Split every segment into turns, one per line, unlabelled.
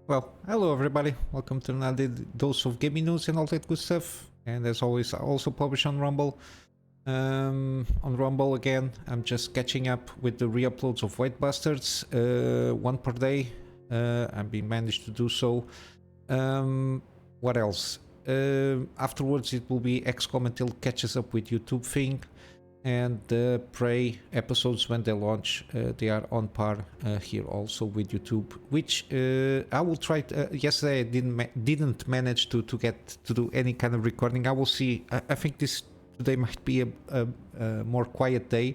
Well, hello everybody. Welcome to another dose of gaming news and all that good stuff. And as always, I also publish on Rumble. On Rumble again, I'm just catching up with the re-uploads of White Bastards, one per day. I've been managed to do so. What else? Afterwards, it will be XCOM until it catches up with YouTube thing. And the Prey episodes, when they launch, they are on par here also with YouTube, which I will try to, yesterday I didn't manage to get to do any kind of recording. I will see. I think this today might be a more quiet day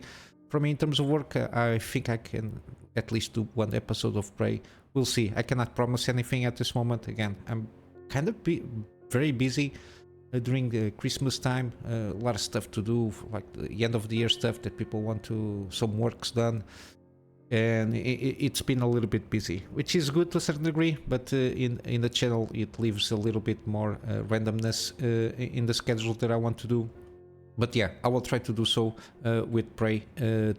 for me in terms of work. I think I can at least do one episode of Prey. We'll see. I cannot promise anything at this moment. Again, I'm kind of very busy during the Christmas time. A lot of stuff to do, like the end of the year stuff that people want to, some work's done, and it's been a little bit busy, which is good to a certain degree, but in the channel it leaves a little bit more randomness in the schedule that I want to do. But yeah, I will try to do so with Prey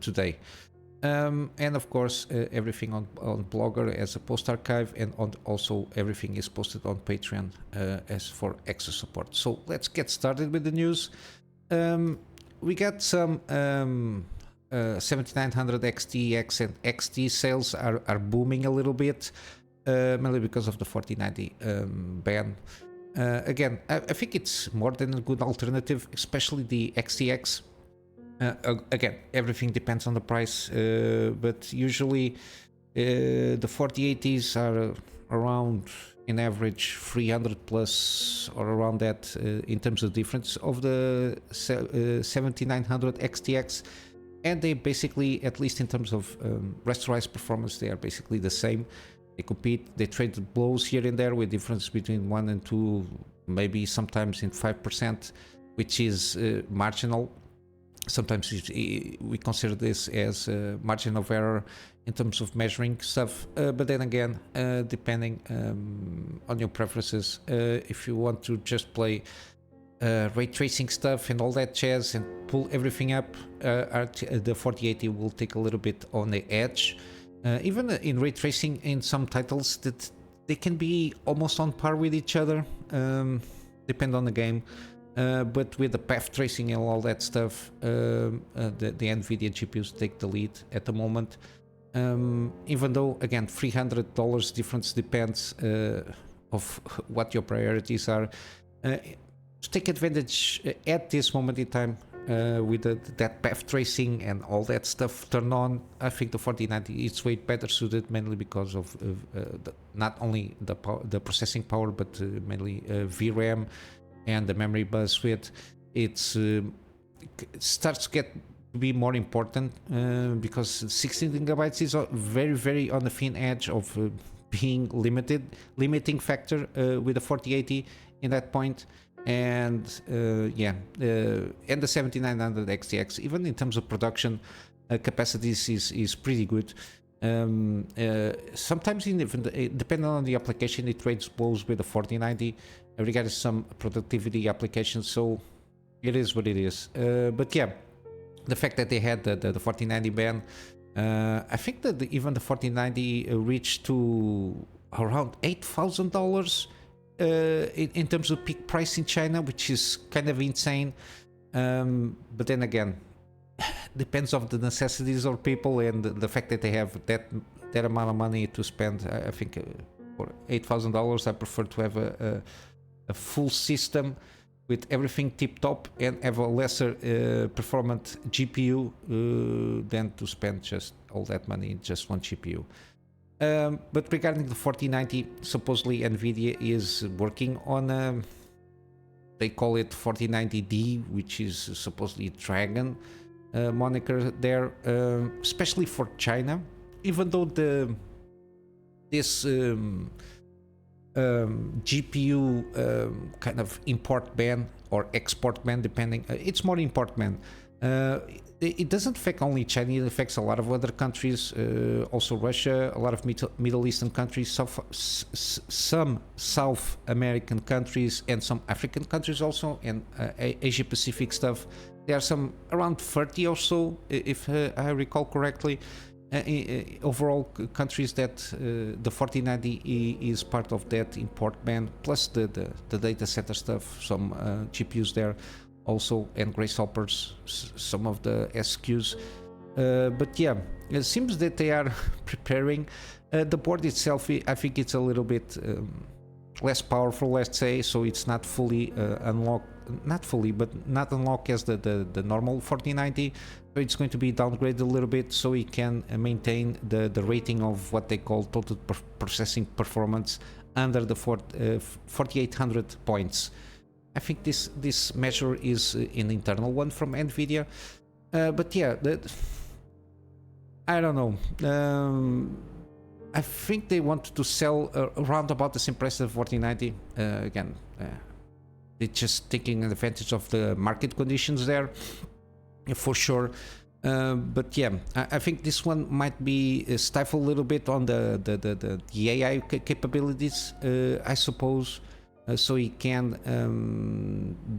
today. And of course, everything on Blogger as a post archive, and also everything is posted on Patreon as for extra support. So let's get started with the news. We got some 7900 XTX and XT sales are booming a little bit, mainly because of the 4090 ban. Again, I think it's more than a good alternative, especially the XTX. Again, everything depends on the price, but usually the 4080s are around, in average, 300 plus or around that in terms of difference of the 7900 XTX, and they basically, at least in terms of rasterized performance, they are basically the same. They compete, they trade blows here and there with difference between 1 and 2, maybe sometimes in 5%, which is marginal. Sometimes we consider this as a margin of error in terms of measuring stuff, but then again, depending on your preferences, if you want to just play ray tracing stuff and all that jazz and pull everything up, the 4080 will take a little bit on the edge. Even in ray tracing, in some titles that they can be almost on par with each other, depend on the game. But with the path tracing and all that stuff, the NVIDIA GPUs take the lead at the moment. Even though, again, $300 difference depends of what your priorities are. To take advantage at this moment in time with that path tracing and all that stuff turned on, I think the 4090 is way better suited, mainly because of not only the processing power, but mainly VRAM and the memory bus width. It starts to get to be more important because 16 gigabytes is very on the thin edge of being limiting factor with the 4080 in that point. And and the 7900 XTX, even in terms of production capacities, is pretty good. Sometimes depending on the application, it trades blows with the 4090 regarding some productivity applications, so it is what it is. But yeah, the fact that they had the 4090 ban, I think that even the 4090 reached to around $8,000 in terms of peak price in China, which is kind of insane. But then again, depends on the necessities of people and the fact that they have that amount of money to spend. I think for $8,000, I prefer to have a full system with everything tip top and have a lesser performant GPU than to spend just all that money in just one GPU. But regarding the 4090, supposedly NVIDIA is working on they call it 4090D, which is supposedly Dragon moniker there, especially for China. Even though this GPU kind of import ban or export ban, depending, it's more import ban. It doesn't affect only China, it affects a lot of other countries, also Russia, a lot of Middle Eastern countries, some South American countries, and some African countries also, and Asia Pacific stuff. There are some around 30 or so, if I recall correctly. overall countries that the 4090 is part of that import ban, plus the data center stuff, some GPUs there also, and gracehoppers, some of the SQs. But yeah, it seems that they are preparing. The board itself, I think it's a little bit less powerful, let's say, so it's not fully unlocked, not fully, but not unlocked as the normal 4090. So it's going to be downgraded a little bit so it can maintain the rating of what they call total processing performance under the 4800 points. I think this measure is an internal one from NVIDIA, but yeah, I don't know. I think they want to sell around about the same price as 4090. Again, they're just taking advantage of the market conditions there, for sure. But yeah, I think this one might be stifled a little bit on the AI capabilities, I suppose. So it can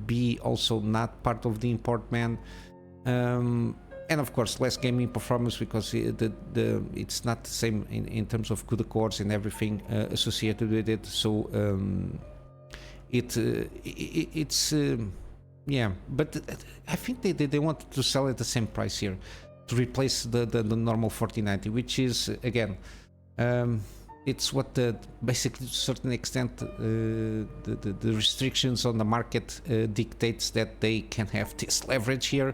be also not part of the import ban. And of course less gaming performance, because it's not the same in terms of CUDA cores and everything associated with it. So it's yeah, but I think they want to sell at the same price here to replace the normal 4090, which is again it's what basically to a certain extent the restrictions on the market dictates that they can have this leverage here.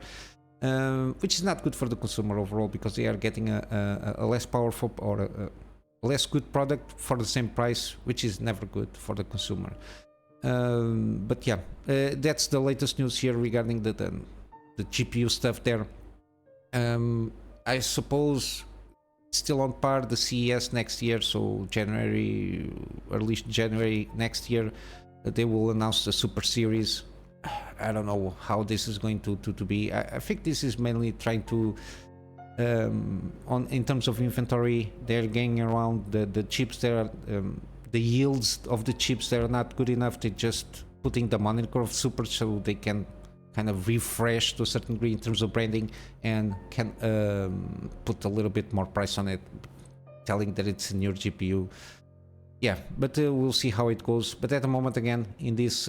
Which is not good for the consumer overall, because they are getting a less powerful or a less good product for the same price, which is never good for the consumer. But yeah, that's the latest news here regarding the GPU stuff there. I suppose still on par, the CES next year, so January, early January next year, they will announce the Super Series. I don't know how this is going to be. I think this is mainly trying to in terms of inventory, they're getting around the chips there. The yields of the chips, they're not good enough. They're just putting the moniker of Super so they can kind of refresh to a certain degree in terms of branding, and can put a little bit more price on it, telling that it's a new GPU. Yeah, but we'll see how it goes. But at the moment, again, in this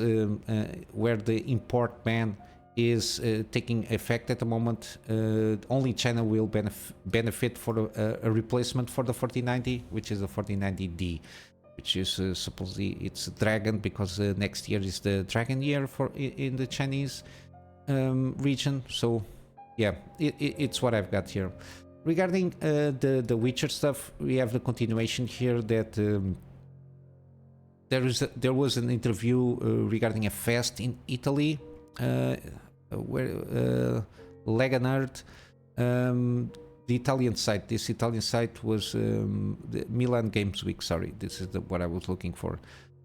where the import ban is taking effect at the moment, only China will benefit for a replacement for the 4090, which is the 4090D, which is supposedly it's Dragon, because next year is the Dragon year for in the Chinese region. So yeah, it's what I've got here. Regarding the Witcher stuff, we have the continuation here that there was an interview regarding a fest in Italy where Lega Nerd, the Italian site, this Italian site was the Milan Games Week. Sorry, this is what I was looking for.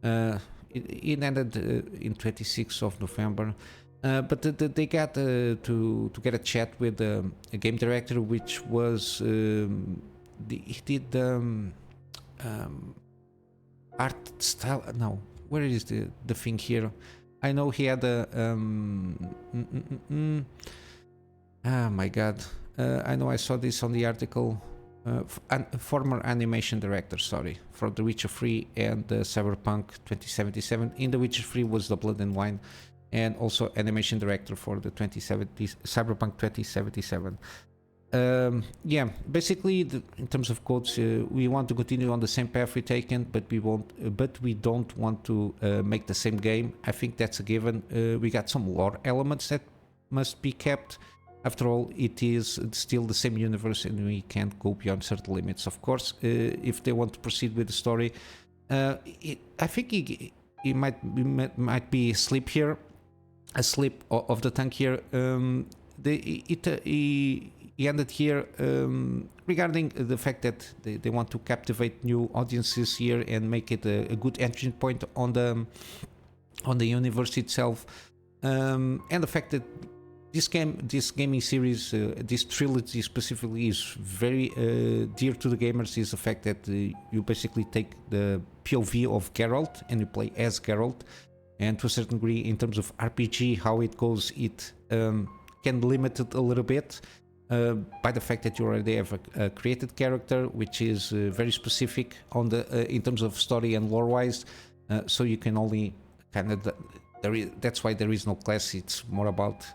It ended in 26th of November. But they got to get a chat with a game director, which was he did art style. No, where is the thing here? I know he had a oh my god, I know I saw this on the article. Former animation director, sorry, for The Witcher 3 and Cyberpunk 2077. In The Witcher 3 was the Blood and Wine, and also animation director for the Cyberpunk 2077. Yeah, basically, in terms of codes, we want to continue on the same path we've taken, but we don't want to make the same game. I think that's a given. We got some lore elements that must be kept. After all, it is still the same universe, and we can't go beyond certain limits. Of course, if they want to proceed with the story, I think it might be a slip here, a slip of the tongue here. He ended here regarding the fact that they want to captivate new audiences here and make it a good entry point on the universe itself, and the fact that this gaming series, this trilogy specifically, is very dear to the gamers. Is the fact that you basically take the POV of Geralt and you play as Geralt, and to a certain degree, in terms of RPG, how it goes, it can limit it a little bit. by the fact that you already have a created character, which is very specific on the in terms of story and lore wise. So you can only kind of that's why there is no class. It's more about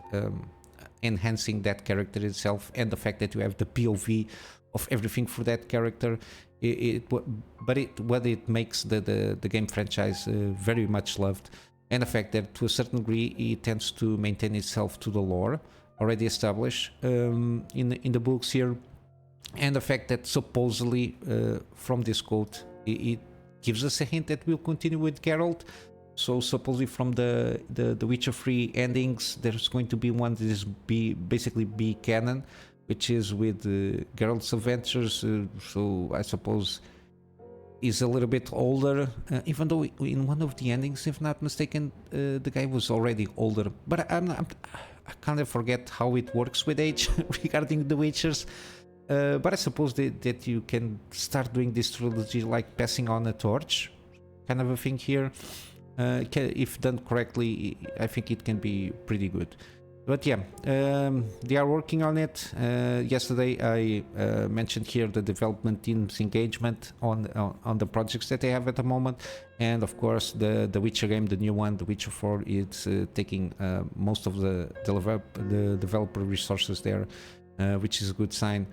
enhancing that character itself, and the fact that you have the POV of everything for that character. What it makes the game franchise very much loved, and the fact that to a certain degree it tends to maintain itself to the lore already established in the books here, and the fact that supposedly from this quote it gives us a hint that we'll continue with Geralt. So supposedly from the Witcher 3 endings, there's going to be one that is basically be canon, which is with Geralt's adventures. So I suppose is a little bit older, even though in one of the endings, if not mistaken, the guy was already older. But I kind of forget how it works with age regarding the Witchers. But I suppose that you can start doing this trilogy like passing on a torch, kind of a thing here. If done correctly, I think it can be pretty good. But yeah, they are working on it. Yesterday I mentioned here the development team's engagement on the projects that they have at the moment, and of course the Witcher game, the new one, The Witcher 4, is taking most of the developer resources there, which is a good sign.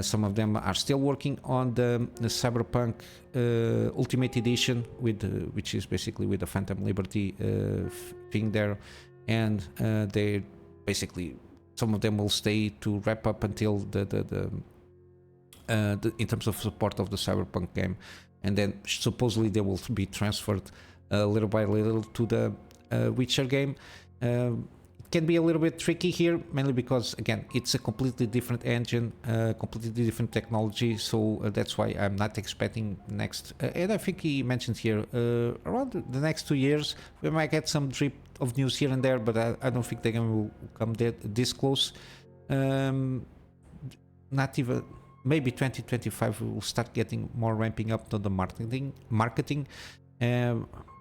Some of them are still working on the Cyberpunk Ultimate Edition, which is basically with the Phantom Liberty thing there, and they basically, some of them will stay to wrap up until the in terms of support of the Cyberpunk game, and then supposedly they will be transferred little by little to the Witcher game. It can be a little bit tricky here, mainly because again it's a completely different engine, completely different technology, so that's why I'm not expecting next and I think he mentioned here around the next 2 years we might get some drip of news here and there, but I don't think the game will come this close. Not even, maybe 2025 we will start getting more ramping up to the marketing.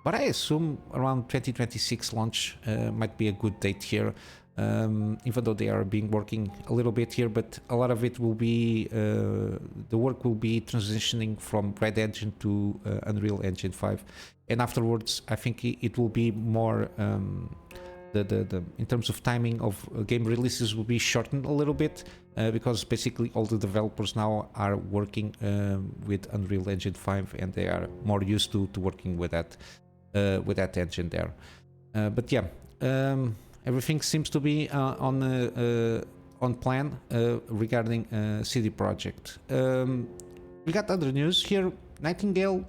But I assume around 2026 launch might be a good date here, even though they are working a little bit here, but a lot of it will be, the work will be transitioning from Red Engine to Unreal Engine 5. And afterwards, I think it will be more, in terms of timing of game releases will be shortened a little bit, because basically all the developers now are working with Unreal Engine 5, and they are more used to working with that engine there. But yeah, everything seems to be on plan regarding CD Projekt. We got other news here. Nightingale,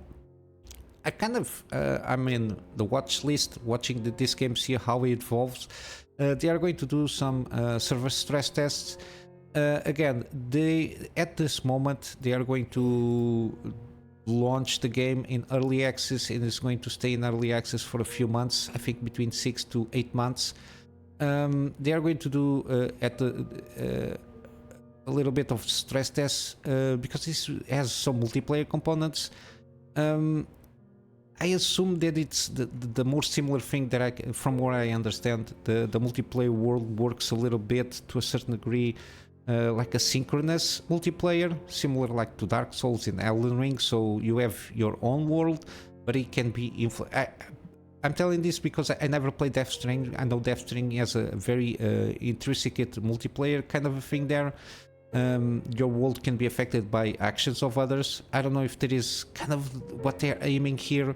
I'm in the watch list, watching this game, see how it evolves. They are going to do some server stress tests. Again, at this moment they are going to launch the game in early access, and it's going to stay in early access for a few months, I think between 6 to 8 months. They are going to do a little bit of stress tests because this has some multiplayer components. I assume that it's the more similar thing that from what I understand, the multiplayer world works a little bit to a certain degree like a synchronous multiplayer, similar like to Dark Souls and Elden Ring. So you have your own world, but it can be I'm telling this because I never played Death Stranding. I know Death Stranding has a very intricate multiplayer kind of a thing there. Your world can be affected by actions of others. I don't know if that is kind of what they're aiming here,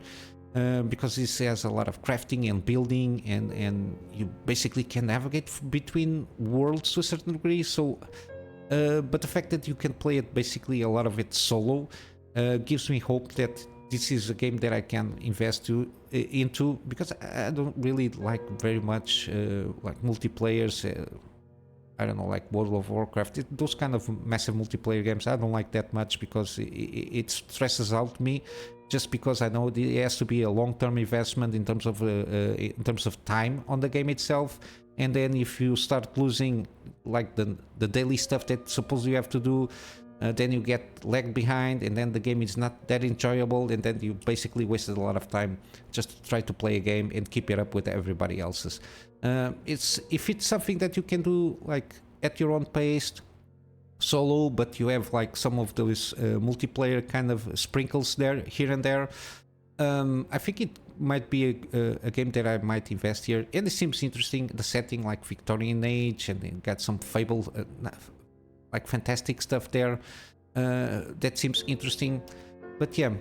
because this has a lot of crafting and building, and you basically can navigate between worlds to a certain degree. So, but the fact that you can play it basically a lot of it solo gives me hope that this is a game that I can invest into, because I don't really like very much like multiplayers. I don't know, like World of Warcraft, those kind of massive multiplayer games. I don't like that much because it stresses out me. Just because I know it has to be a long-term investment in terms of time on the game itself, and then if you start losing like the daily stuff that suppose you have to do, then you get lagged behind, and then the game is not that enjoyable, and then you basically wasted a lot of time just to try to play a game and keep it up with everybody else's. If it's something that you can do like at your own pace, solo, but you have like some of those multiplayer kind of sprinkles there, here and there. I think it might be a game that I might invest here, and it seems interesting. The setting, like Victorian age, and it got some fable, like fantastic stuff there. That seems interesting. But yeah,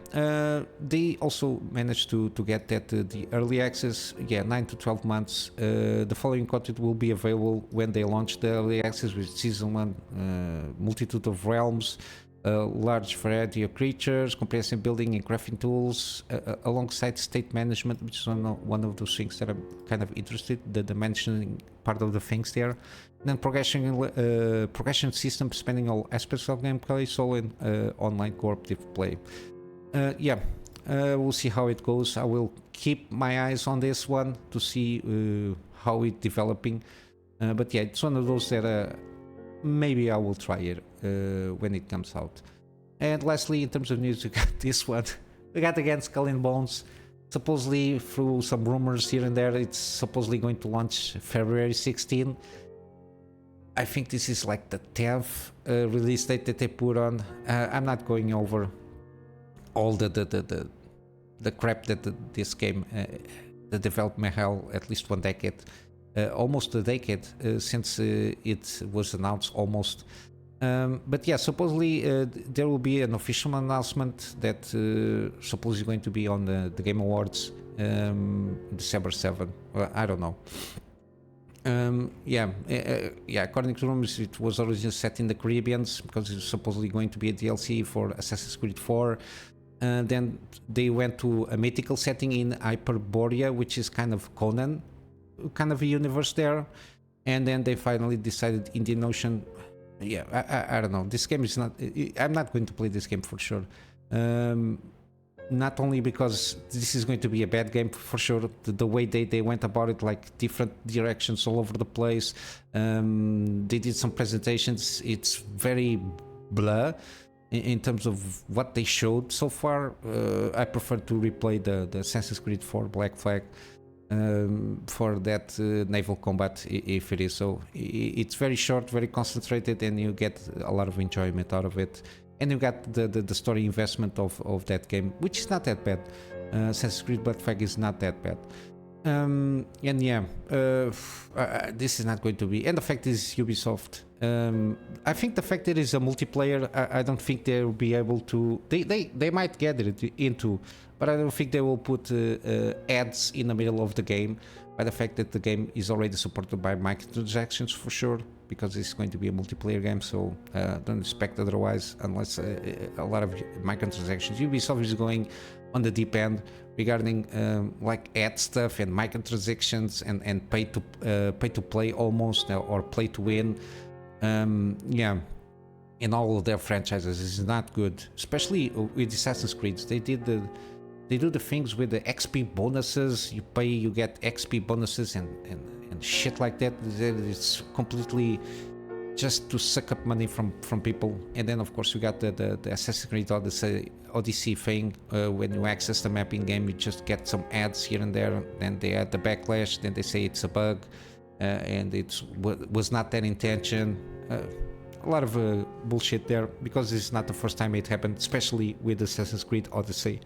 they also managed to get that the early access, 9 to 12 months. The following content will be available when they launch the early access with Season 1, multitude of realms, large variety of creatures, comprehensive building and crafting tools, alongside state management, which is one of those things that I'm kind of interested, the dimensioning part of the things there. And then progression system spanning all aspects of gameplay, solo and online cooperative play. We'll see how it goes. I will keep my eyes on this one to see how it's developing. But yeah, it's one of those that maybe I will try it when it comes out. And lastly, in terms of news, we got this one. We got again Skull and Bones. Supposedly, through some rumors here and there, it's supposedly going to launch February 16. I think this is like the 10th release date that they put on. I'm not going over all the crap that this game, the development hell, at least 1 decade, almost a decade since it was announced, almost. But yeah, supposedly there will be an official announcement that supposedly going to be on the Game Awards December 7. I don't know. According to rumors, it was originally set in the Caribbean because it's supposedly going to be a DLC for Assassin's Creed 4. Then they went to a mythical setting in Hyperborea, which is kind of Conan, kind of a universe there. And then they finally decided Indian Ocean. I don't know. This game is not. I'm not going to play this game for sure. Not only because this is going to be a bad game for sure, the way they went about it, like different directions all over the place. They did some presentations. It's very blah in terms of what they showed so far. I prefer to replay the Assassin's Creed 4 Black Flag for that naval combat, if it is so. It's very short, very concentrated, and you get a lot of enjoyment out of it. And you got the story investment of that game, which is not that bad. Assassin's Creed Black Flag is not that bad. This is not going to be. And the fact is Ubisoft. I think the fact that it's a multiplayer, I don't think they'll be able to. They might get it into, but I don't think they will put ads in the middle of the game. By the fact that the game is already supported by microtransactions for sure, because it's going to be a multiplayer game, so don't expect otherwise unless a lot of microtransactions. Ubisoft is going on the deep end regarding like ad stuff and microtransactions and pay to play almost, or play to win. In all of their franchises is not good, especially with Assassin's Creed. They do the things with the XP bonuses. You pay, you get XP bonuses and shit like that. It's completely just to suck up money from people. And then of course you got the Assassin's Creed Odyssey thing. When you access the map in game, you just get some ads here and there. Then they add the backlash. Then they say it's a bug, and it was not their intention. A lot of bullshit there, because it's not the first time it happened, especially with Assassin's Creed Odyssey.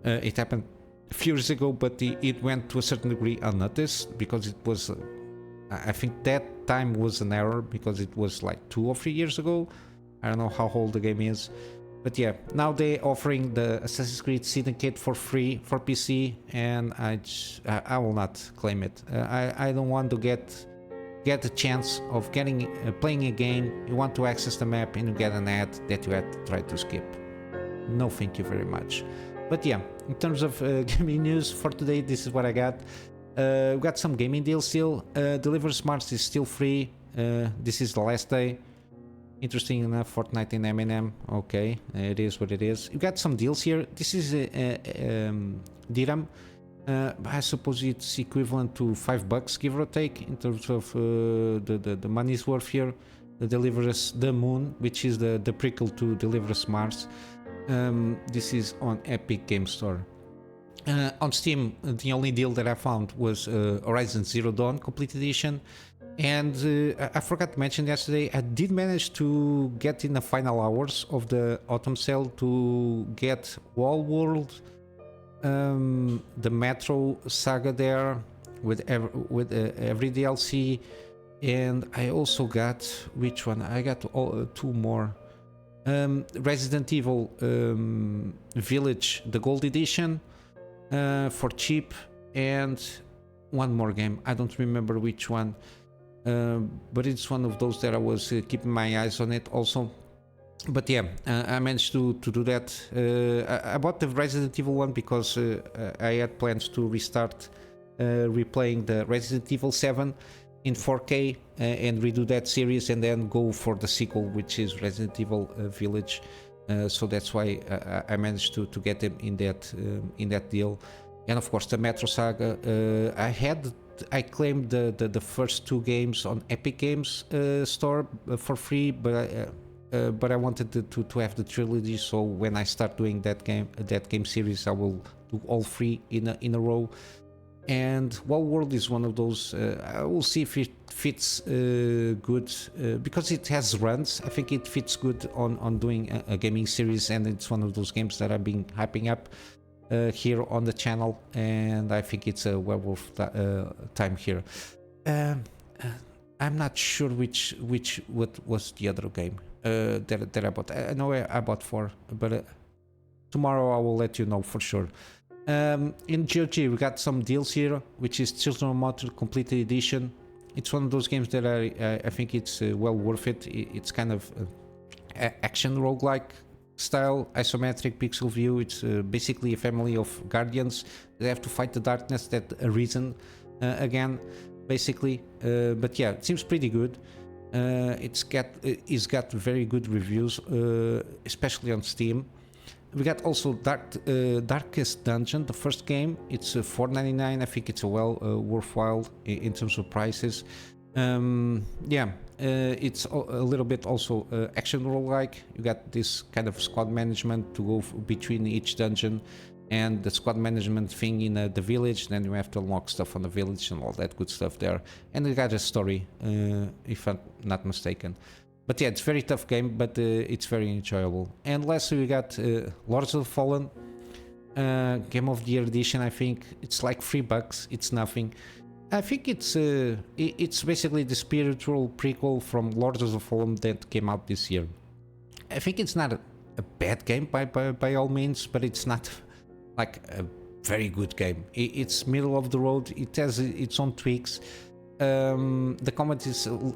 It happened a few years ago, but it went to a certain degree unnoticed, because it was, I think that time was an error, because it was like 2 or 3 years ago. I don't know how old the game is, but yeah, now they're offering the Assassin's Creed Syndicate for free for PC, and I will not claim it. I don't want to get the chance of playing a game. You want to access the map and you get an ad that you had to try to skip. No, thank you very much. But yeah, in terms of gaming news for today, this is what I got. We got some gaming deals still. Deliver Smarts is still free. This is the last day. Interesting enough, Fortnite and Eminem. Okay, it is what it is. You got some deals here. This is dirham. I suppose it's equivalent to $5, give or take, in terms of the money's worth here. The Deliver Us the Moon, which is the prequel to Deliver Us Mars. This is on Epic Game Store. On Steam, the only deal that I found was Horizon Zero Dawn Complete Edition, And I forgot to mention yesterday, I did manage to get in the final hours of the autumn sale to get Wall World, the Metro saga there with every DLC, and I also got, which one? I got two more. Resident Evil Village, the Gold Edition, for cheap, and one more game. I don't remember which one, but it's one of those that I was keeping my eyes on it also. But yeah, I managed to do that. I bought the Resident Evil one because I had plans to restart replaying the Resident Evil 7 in 4K and redo that series, and then go for the sequel, which is Resident Evil Village. So that's why I managed to get them in that deal. And of course the Metro Saga. I claimed the first two games on Epic Games store for free, but I wanted to have the trilogy. So when I start doing that game series, I will do all three in a row. And Wall World is one of those. I will see if it fits good because it has runs. I think it fits good on doing a gaming series, and it's one of those games that I've been hyping up here on the channel, and I think it's a well worth time here. I'm not sure what was the other game that I bought. I know I bought 4, but tomorrow I will let you know for sure. In GOG we got some deals here, which is Children of Mortal Complete Edition. It's one of those games that I think it's well worth it. It's kind of action roguelike style, isometric pixel view. It's basically a family of guardians that have to fight the darkness that arisen again, basically. But yeah, it seems pretty good. It's got very good reviews, especially on Steam. We got also Darkest Dungeon, the first game. It's $4.99. I think it's worthwhile in terms of prices. It's a little bit also action roguelike. You got this kind of squad management to go between each dungeon, and the squad management thing in the village. Then you have to unlock stuff on the village and all that good stuff there. And you got a story, if I'm not mistaken. But yeah, it's a very tough game, but it's very enjoyable. And lastly, we got Lords of the Fallen, Game of the Year edition. I think it's like $3. It's nothing. I think it's basically the spiritual prequel from Lords of the Fallen that came out this year. I think it's not a bad game by all means, but it's not like a very good game. It's middle of the road. It has its own tweaks. The combat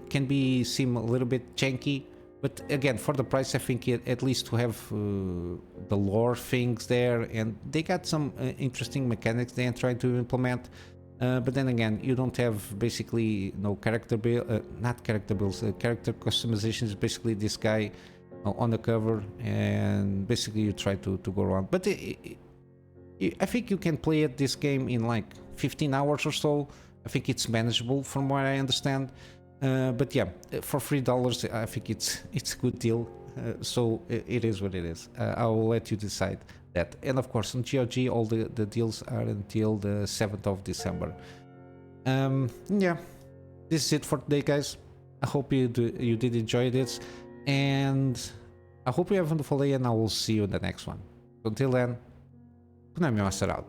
can seem a little bit janky, but again, for the price, I think at least to have the lore things there, and they got some interesting mechanics they are trying to implement. But then again, you don't have basically no character character customizations. Basically, this guy on the cover, and basically you try to go around. But I think you can play this game in like 15 hours or so. I think it's manageable from what I understand. But yeah, for $3, I think it's a good deal. So it is what it is. I will let you decide that. And of course, on GOG, all the deals are until the 7th of December. Yeah, this is it for today, guys. I hope you did enjoy this, and I hope you have a wonderful day, and I will see you in the next one. Until then, Kunamy Master out.